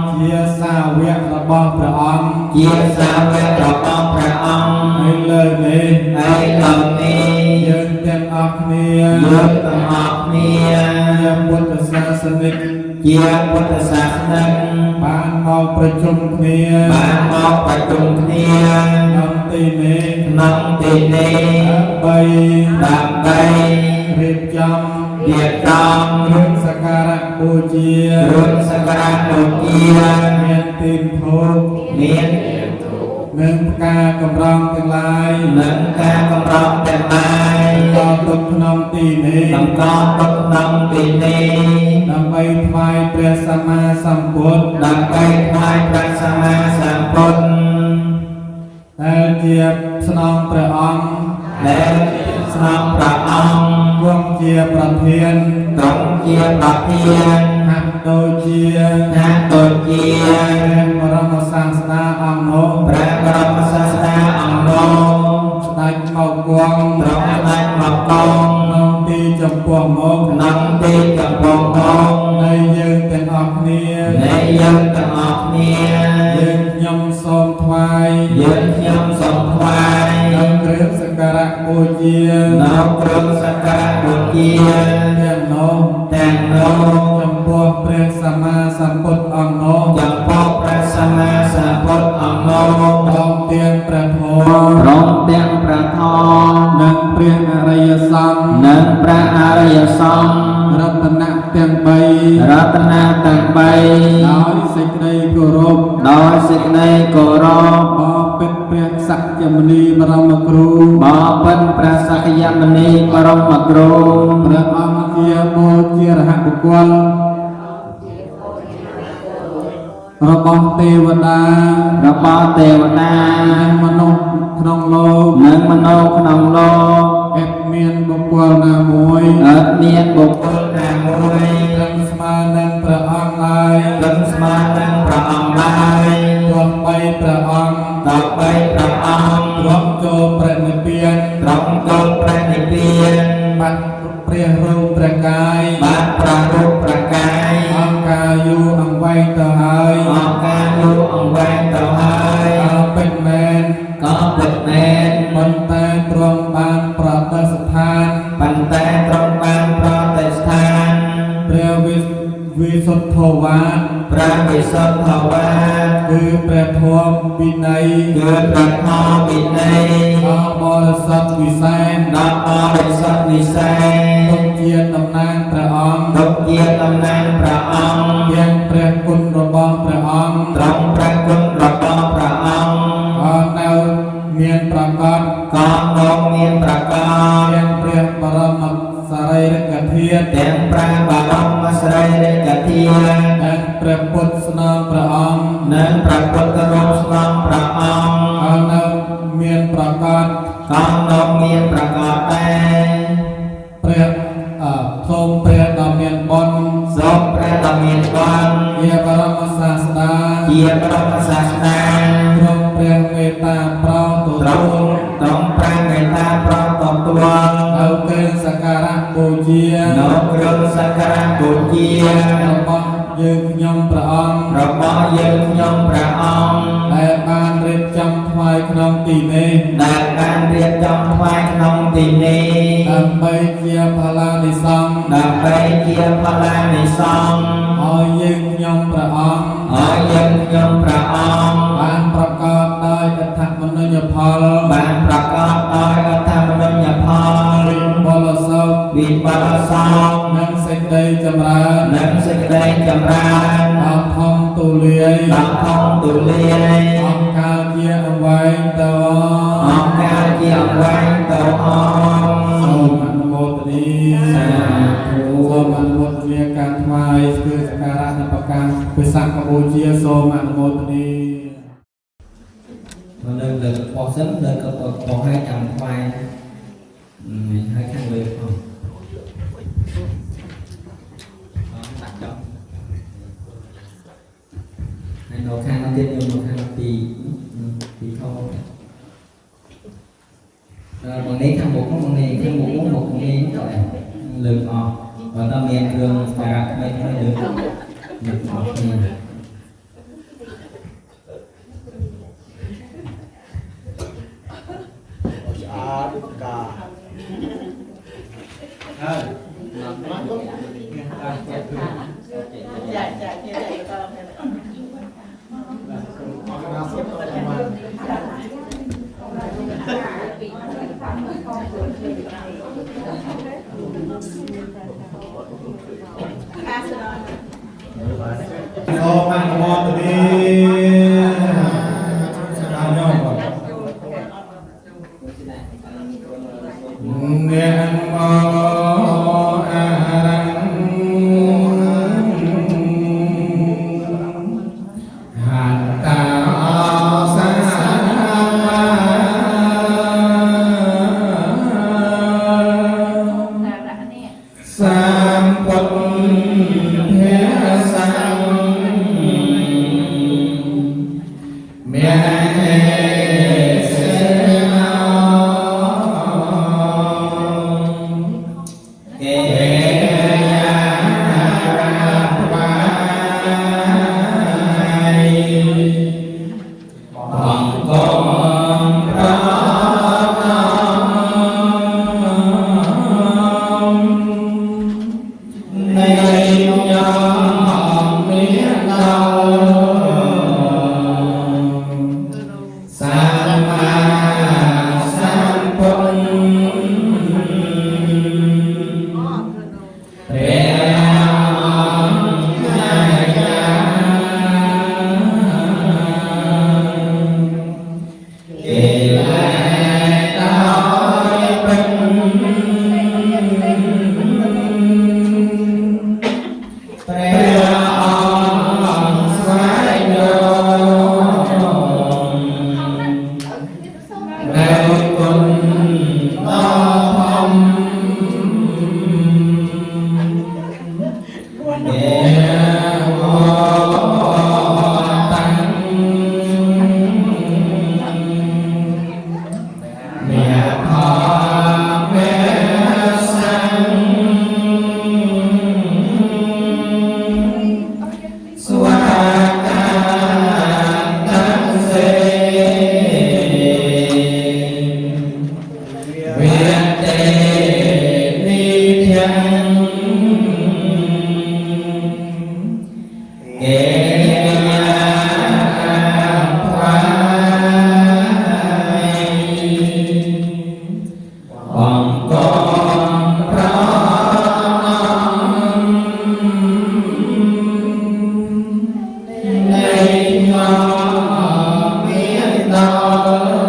เจียสาวะระบอบพระองค์ให้เลยนี้ยืนเต็มออกเนียยังพุทธศาสนิกบ้านเมาประชุมเนียน้ำตีนี้ใบเรียบจำรุ่งสการะบูเจียเมียนตีนทุกหนึ่งกากำลังทั้งหลายก็ตกนองตีนี้นำไปถวายพระสัมมาสัมพุทธแต่เจียบสนองพระองค์ และสนองพระองค์ ก វងជាប្រធាន ត្រង់ជាប្រធាន ហាក់ដូចជា ហាក់ដូចជា បរមសាស្តាអង្គនោះ ព្រះបរមសាស្តាអង្គនោះ ស្ដេចមកគង់ ទ្រង់បានមកកង ក្នុងទីចំពោះមុខ ក្នុងទីកំពង់មក នៃយើងទាំងអស់គ្នា នៃយើងទាំងអស់គ្នា យើងខ្ញុំសូមថ្វាយ យើងខ្ញុំសូមថ្វាយ នៅគ្រឿងសក្ការៈបូជា នៅគ្រឿងសក្ការៈបូជា ទាំងនោះ ទាំងនោះ ចំពោះព្រះសម្មាសម្ពុទ្ធអង្គនោះ ចំពោះព្រះសម្មាសម្ពុទ្ធអង្គនោះ ព្រមទាំងព្រះធម៌ ព្រមទាំងព្រះធម៌ និងព្រះអរិយសង្ឃ និងព្រះអរិយសង្ឃ រតនៈទាំង3 រតនាទាំង3 ដោយសេចក្តីគោរព ដោយសេចក្តីគោរព បបិទ្ធព្រះសក្យមុនីបរមគ្រូ បបិទ្ធព្រះសក្យមុនីបរមគ្រូ ព្រះអង្គជាបូជារហបុគ្គលរបស់ទេវតា របស់ទេវតា និងមនុស្សក្នុងលោក និងមនុស្សក្នុងលោក អត់មានបុគ្គលណាមួយ អត់មានបុគ្គលណាមួយ ត្រឹមស្មើនឹងព្រះអង្គឡើយ ត្រឹមស្មើនឹងព្រះអង្គឡើយ ទោះបីព្រះអង្គ តបីព្រះអង្គ ទ្រង់ចូលព្រះនិព្វាន ត្រង់ចូលព្រះនិព្វាន បាត់ព្រះរូបព្រះកាយ បានប្រារព្ធប្រកាយ អង្គការយូរអង្វែងទៅហើយ អង្គការយូរអង្វែងទៅហើយ ក៏ពិតមែន ក៏ពិតមែន ប៉ុន្តែទ្រង់បានប្រតិស្ថាន ប៉ុន្តែត្រង់បានប្រតិស្ថាន ព្រះវិសុទ្ធវាទ ព្រះវិសុទ្ធវាទ គឺព្រះធម៌វិន័យ គឺព្រះធម៌វិន័យ ដ៏បរិសុទ្ធវិសែន ដល់បរិសុទ្ធវិសេស ទុកជាតំណាងព្រះអង្គ ទុកជាតំណាងព្រះអង្គ ទាំងព្រះគុណរបស់ព្រះអង្គ ត្រង់ព្រះគុណរបស់ព្រះអង្គ ក៏នៅមានប្រកប ក៏មកមានប្រកប ទាំងព្រះបរមសារីរិកធាតុ ទាំងព្រះបរមសារីរិកធាតុ និងព្រះពុទ្ធស្នងព្រះអង្គ និងព្រះពុទ្ធរូបស្នងព្រះអង្គ ក៏នៅមានប្រកប ក៏មកមានប្រកបដែរ ព្រះសូមព្រះដ៏មានបុណ្យ សូមព្រះដ៏មានបុណ្យ ជាបរមសាស្តា ជាបរមសាស្តា ទ្រង់ព្រះមេត្តាប្រោទ ត្រ ទូ ង់ ល ត្រង់ព្រះមេត្តាប្រទល់ នៅគ្រឿងសក្ការៈបូជា នៅគ្រឿងសក្ការៈបូជា របស់យើងខ្ញុំព្រះអង្គ របស់យើងខ្ញុំព្រះអង្គ ដែលបានរៀបចំថ្វាយក្នុងទីនេះ ដែលបានរៀបចំថ្វាយក្នុងទីនេះ ដើម្បីជាផល្លានិសង្ឃ ដើម្បីជាផល្លានិសង្ឃ ឲ្យយើងខ្ញុំព្រះអង្គ ឲ្យយើងខ្ញុំព្រះអង្គ បានប្រកបដោយអត្ថមនុញ្ញផល បានប្រកបដោយអត្ថមនុញ្ញផល បលសុខ វិបត្តិសោក និងសេចក្តីចម្រើន និងសេចក្តីចម្រើន ដល់ធំទូលាយ ដល់ធំទូលាយ អង្គការជាអង្វែងទៅ អង្គការជាអង្វែងទៅអង សូមអនុមោទនី សាធុ សូមអនុមោទនាការថ្វាយគឺសក្ការៈនៃប្រការពិសាខបូជាសូមអនុមោទនី មកលើលើបោះសិនលើក៏បោះឲ្យចាំថ្វាយហើយខាងលើផងដាក់ចប់ហើយនៅខាងនោះទៀតខ្ញុំនៅខាងពីខោបងនេះខាងមុខបងនេះខាងមុខមកនេះលើកអស់បើតើមានគ្រឿងស្ការៈថ្មីថ្មីលើកអស់គ្នា សូមអនុមោទនីសាញោមអ្នកមអារੰហន្តាសាម ពុទ្ធភាសាមានសេនោកេយាវាយបង្កងប្រនៃញោមមានដល់សម្មាសម្ពុទ្ធព្រះអង្គញាយាកិលេសដោយពេញព្រះអង្គស្វែងរកនៅគុណដ៏ធំដែលតាំងមានផងមានសាំងស្វាកាតាំងសេវិតេនិធិងកេយាវាយបង្កងប្រនៃញោមមានដល់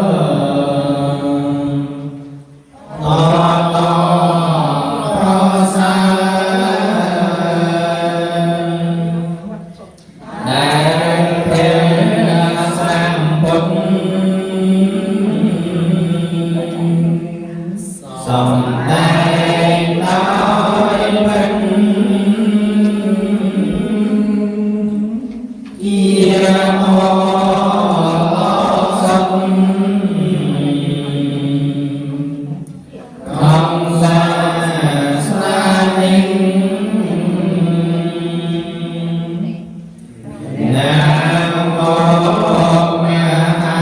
តប្រសាដែលព្រះសម្ពុទ្ធសំដែងដោយពេញជាអសុខក្នុងសាសនានេះណាមមហា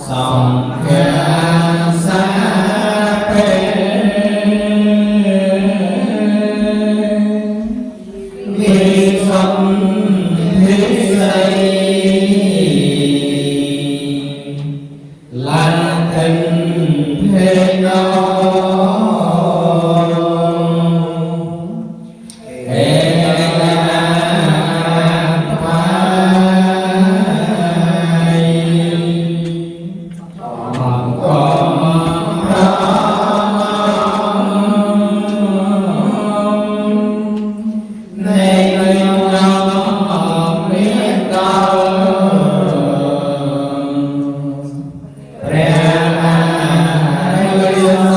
សង្ឃសាពេវិសុទ្ធវិស័យលទ្ធិភេណោហេលាវាយបង្កងប្រនៃញោមមានដល់ព្រះអរិយ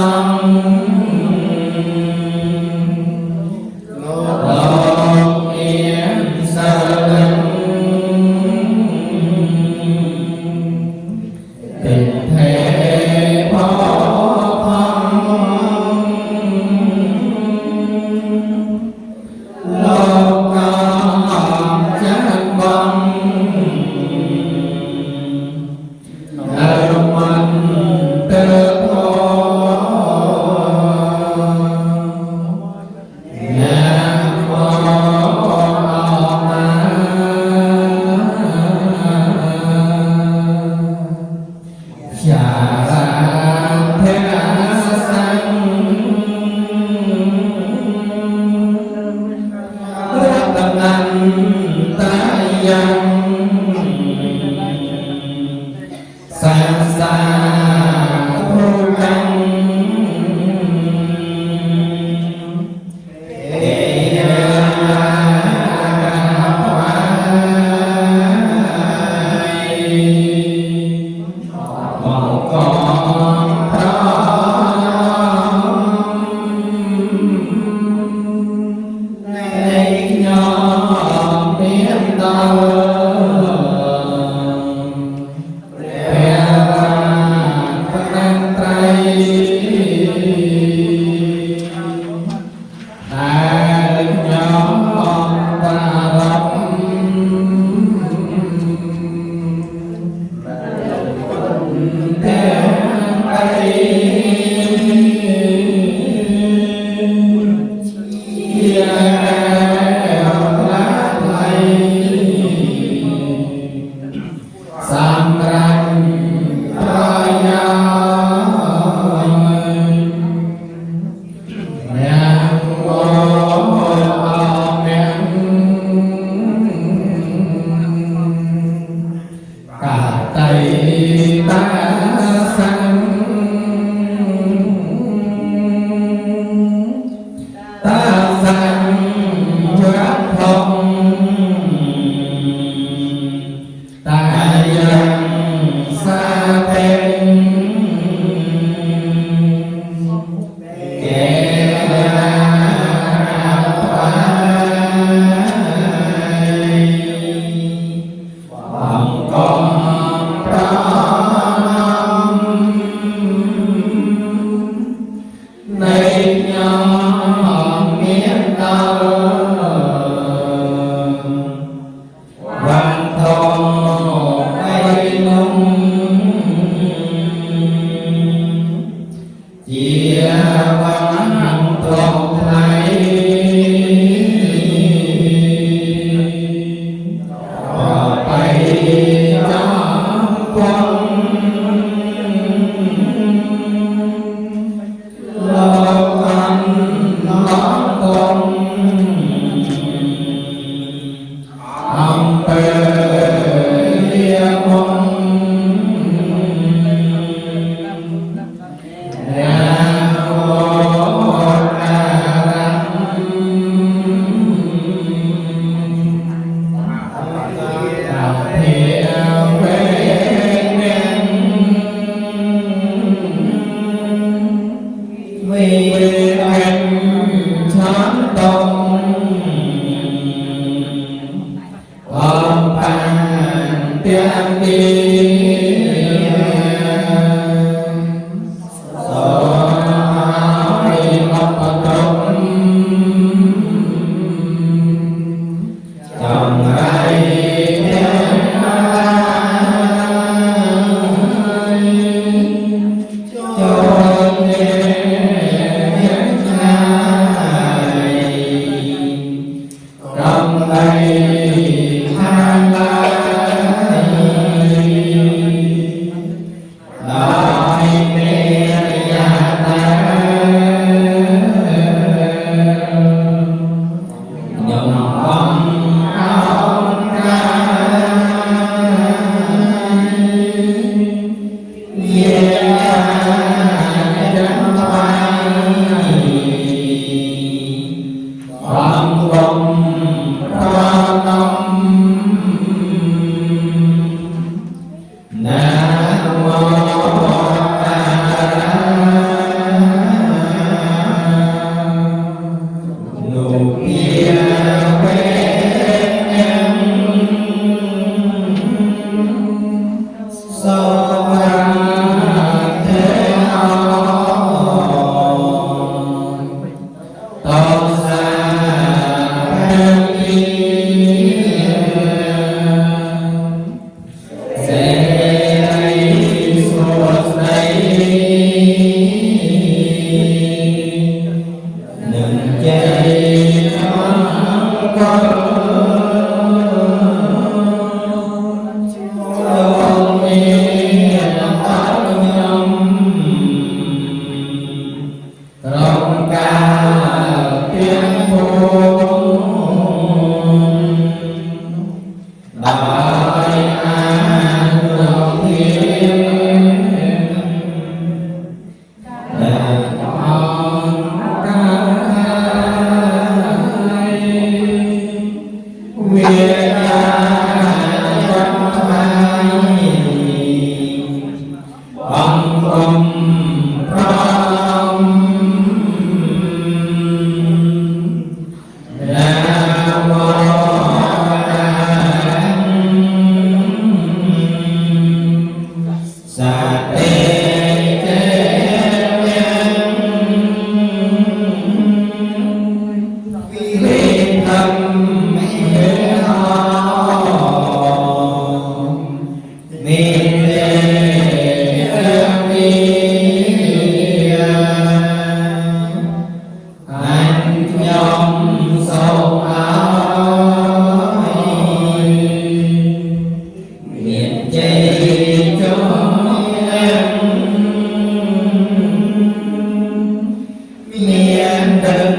này nhỏ miền tàu văn thọ bay nông chia văn thọ này bay trong quân miền đất